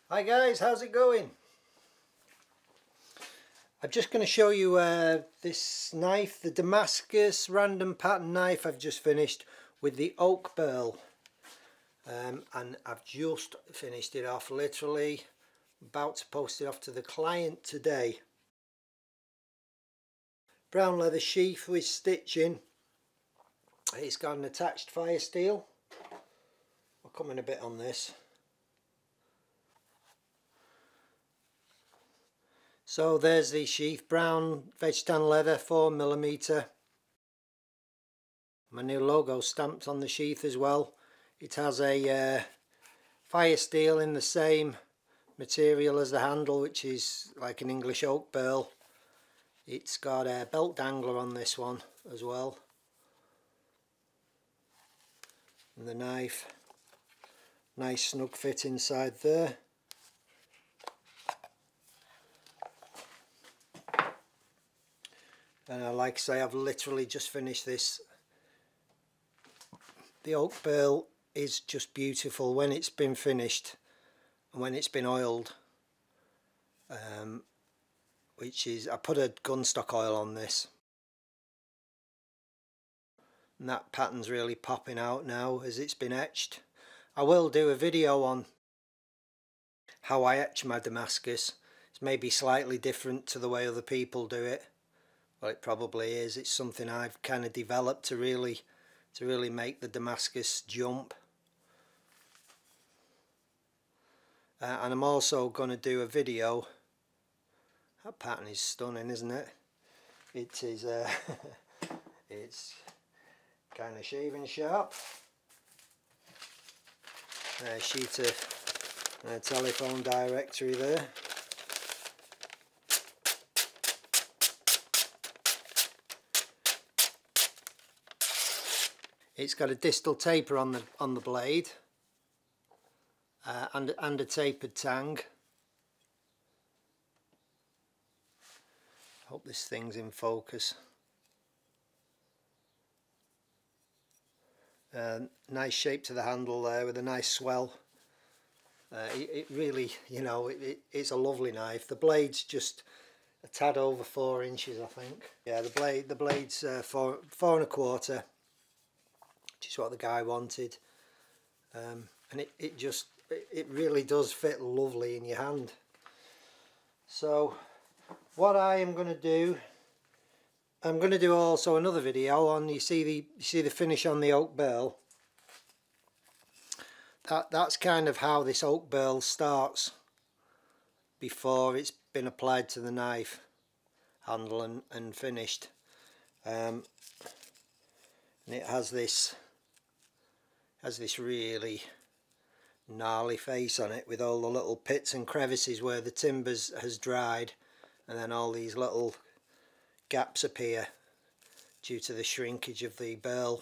Hi guys, how's it going? I'm just going to show you this knife, the Damascus random pattern knife I've just finished with the oak burl. And I've just finished it off, literally about to post it off to the client today. Brown leather sheath with stitching. It's got an attached fire steel. I'll come in a bit on this. So there's the sheath, brown veg tan leather, 4mm. My new logo stamped on the sheath as well. It has a fire steel in the same material as the handle, which is like an English oak burl. It's got a belt dangler on this one as well. And the knife, nice snug fit inside there. And like I say, I've literally just finished this. The oak burl is just beautiful when it's been finished and when it's been oiled. Which is, I put a gunstock oil on this. And that pattern's really popping out now as it's been etched. I will do a video on how I etch my Damascus. It's maybe slightly different to the way other people do it. Well, it probably is. It's something I've kind of developed to really make the Damascus jump. And I'm also going to do a video. That pattern is stunning, isn't it? It is. It's kind of shaving sharp. Sheet of telephone directory there. It's got a distal taper on the blade, and a tapered tang. Hope this thing's in focus. Nice shape to the handle there with a nice swell. It really, you know, it's a lovely knife. The blade's just a tad over 4 inches, I think. Yeah, the blade's 4 1/4. Which is what the guy wanted, and it really does fit lovely in your hand. So what I am going to do, I'm going to do also another video on, you see the finish on the oak burl. That's kind of how this oak burl starts before it's been applied to the knife handle and finished. And it has this really gnarly face on it with all the little pits and crevices where the timbers has dried, and then all these little gaps appear due to the shrinkage of the burl.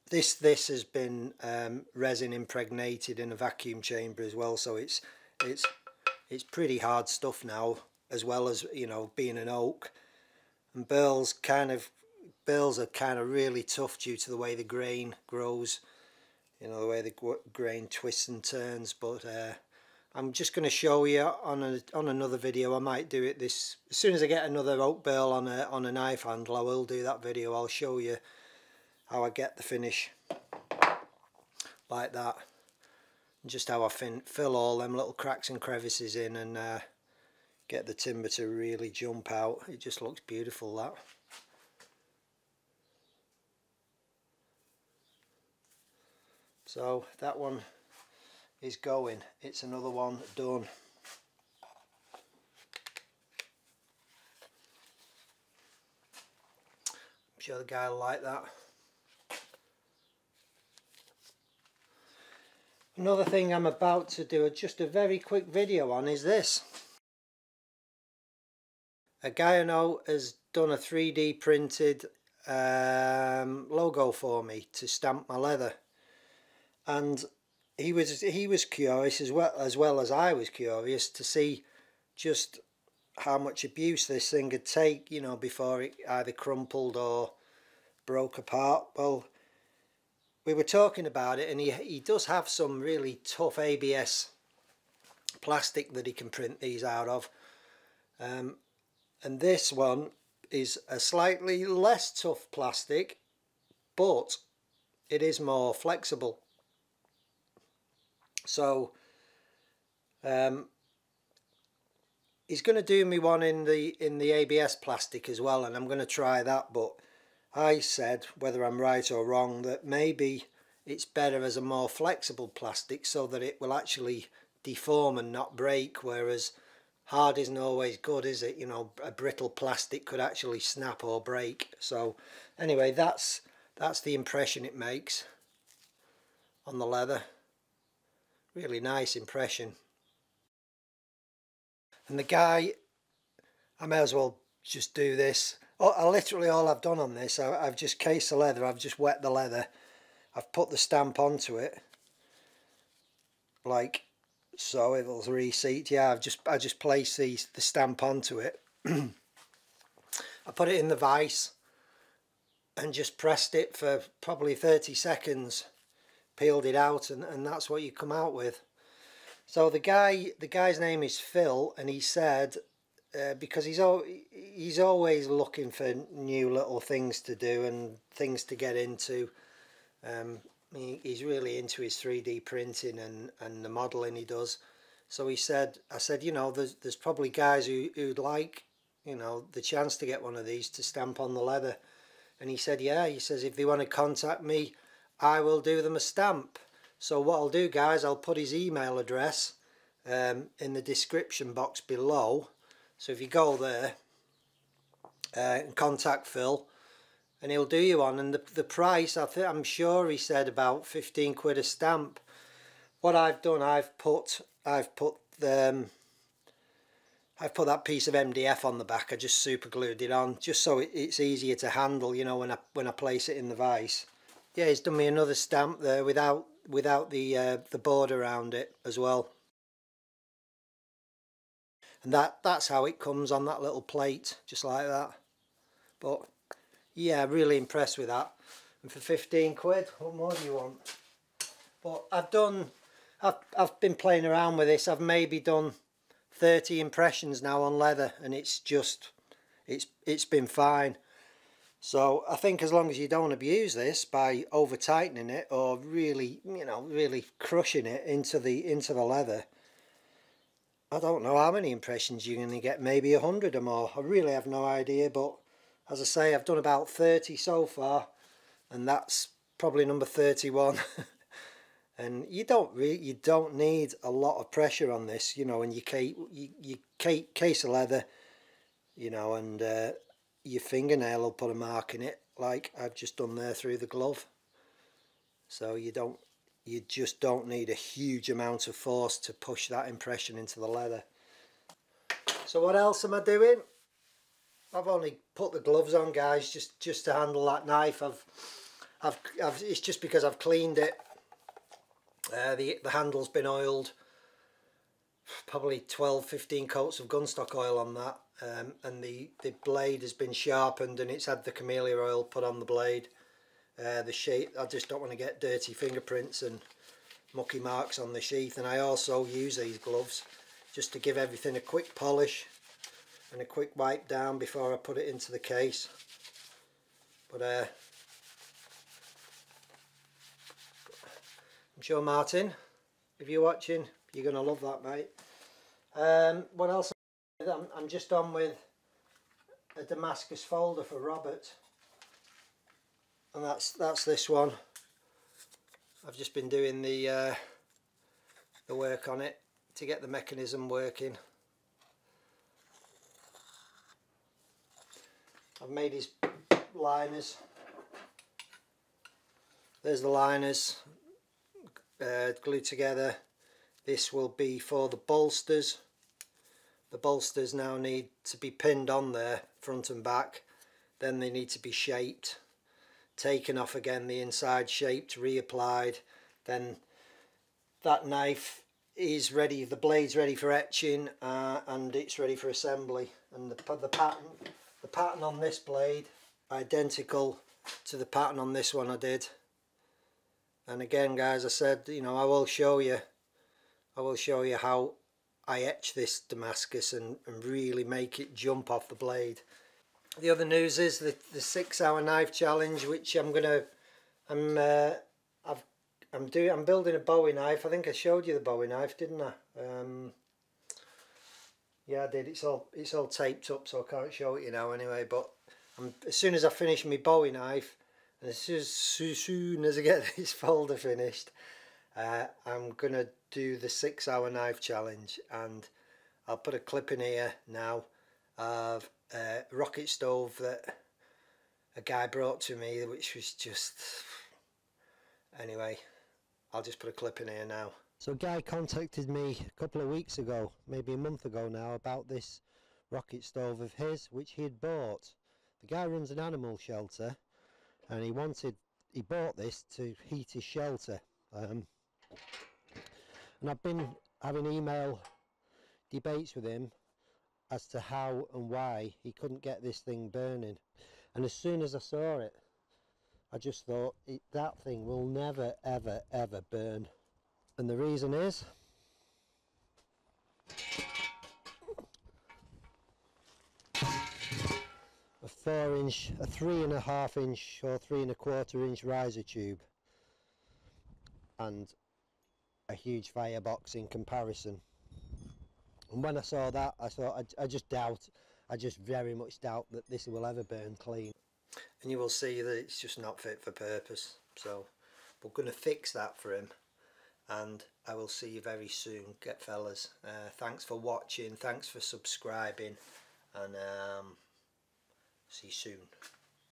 This has been resin impregnated in a vacuum chamber as well, so it's pretty hard stuff now, as well as, you know, being an oak. And burls are kind of really tough due to the way the grain grows, you know, the way the grain twists and turns. But I'm just going to show you on another video. I might do it as soon as I get another oak burl on a knife handle. I will do that video. I'll show you how I get the finish like that, and just how I fill all them little cracks and crevices in, and get the timber to really jump out. It just looks beautiful, that. So that one is going. It's another one done. I'm sure the guy will like that. Another thing I'm about to do just a very quick video on is this. A guy I know has done a 3D printed logo for me to stamp my leather. And he was curious as well as I was curious to see just how much abuse this thing could take, you know, before it either crumpled or broke apart. Well, we were talking about it, and he does have some really tough ABS plastic that he can print these out of, and this one is a slightly less tough plastic, but it is more flexible. So he's going to do me one in the ABS plastic as well, and I'm going to try that. But I said, whether I'm right or wrong, that maybe it's better as a more flexible plastic so that it will actually deform and not break, whereas hard isn't always good, is it? You know, a brittle plastic could actually snap or break. So anyway, that's the impression it makes on the leather. Really nice impression. And the guy, I may as well just do this. Literally all I've done on this, I've just cased the leather, I've just wet the leather, I've put the stamp onto it, like so. It'll reseat. Yeah, I just placed the stamp onto it. I put it in the vise and just pressed it for probably 30 seconds, peeled it out, and that's what you come out with. So the guy's name is Phil, and he said, because he's always looking for new little things to do and things to get into. He's really into his 3D printing and the modelling he does. So he said, I said, you know, there's probably guys who'd like, you know, the chance to get one of these to stamp on the leather. And he said, yeah, he says, if they want to contact me, I will do them a stamp. So what I'll do, guys, I'll put his email address in the description box below. So if you go there and contact Phil, and he'll do you one. And the price, I'm sure he said about 15 quid a stamp. What I've done, I've put that piece of MDF on the back. I just super glued it on, just so it's easier to handle, you know, when I place it in the vise. Yeah, he's done me another stamp there without the border around it as well. And that's how it comes on that little plate, just like that. But yeah, really impressed with that. And for 15 quid, what more do you want? But I've been playing around with this. I've maybe done 30 impressions now on leather, and it's been fine. So I think as long as you don't abuse this by over tightening it or really, you know, really crushing it into the leather, I don't know how many impressions you're going to get, maybe 100 or more. I really have no idea, but as I say, I've done about 30 so far, and that's probably number 31. And you don't need a lot of pressure on this, you know, when you case of leather, you know, and your fingernail will put a mark in it, like I've just done there through the glove. So you just don't need a huge amount of force to push that impression into the leather. So what else am I doing? I've only put the gloves on, guys, just to handle that knife. It's just because I've cleaned it. The handle's been oiled, probably 12-15 coats of gunstock oil on that, and the blade has been sharpened, and it's had the camellia oil put on the blade. The sheath, I just don't want to get dirty fingerprints and mucky marks on the sheath. And I also use these gloves just to give everything a quick polish and a quick wipe down before I put it into the case. But I'm sure, Martin, if you're watching, you're going to love that, mate. What else? I'm just on with a Damascus folder for Robert, and that's this one. I've just been doing the work on it to get the mechanism working. I've made his liners. There's the liners glued together. This will be for the bolsters. The bolsters now need to be pinned on there, front and back. Then they need to be shaped, taken off again, the inside shaped, reapplied. Then that knife is ready, the blade's ready for etching, and it's ready for assembly. And the pattern on this blade, identical to the pattern on this one I did. And again guys, I said, you know, I will show you how I etch this Damascus and really make it jump off the blade. The other news is the 6-hour knife challenge, which I'm building a Bowie knife. I think I showed you the Bowie knife, didn't I? Yeah, I did. It's all taped up, so I can't show it you now anyway. But as soon as I finish my Bowie knife, and as soon as I get this folder finished, I'm gonna do the 6-hour knife challenge, and I'll put a clip in here now of a rocket stove that a guy brought to me, which was just, anyway, I'll just put a clip in here now. So a guy contacted me a couple of weeks ago, maybe a month ago now, about this rocket stove of his which he had bought. The guy runs an animal shelter, and he bought this to heat his shelter, and I've been having email debates with him as to how and why he couldn't get this thing burning. And as soon as I saw it, I just thought, that thing will never ever ever burn. And the reason is, a 3.5 inch or 3.25 inch riser tube, and a huge firebox in comparison. And when I saw that, I thought, I just very much doubt that this will ever burn clean. And you will see that it's just not fit for purpose. So we're going to fix that for him, and I will see you very soon, fellas. Thanks for watching, thanks for subscribing, and see you soon.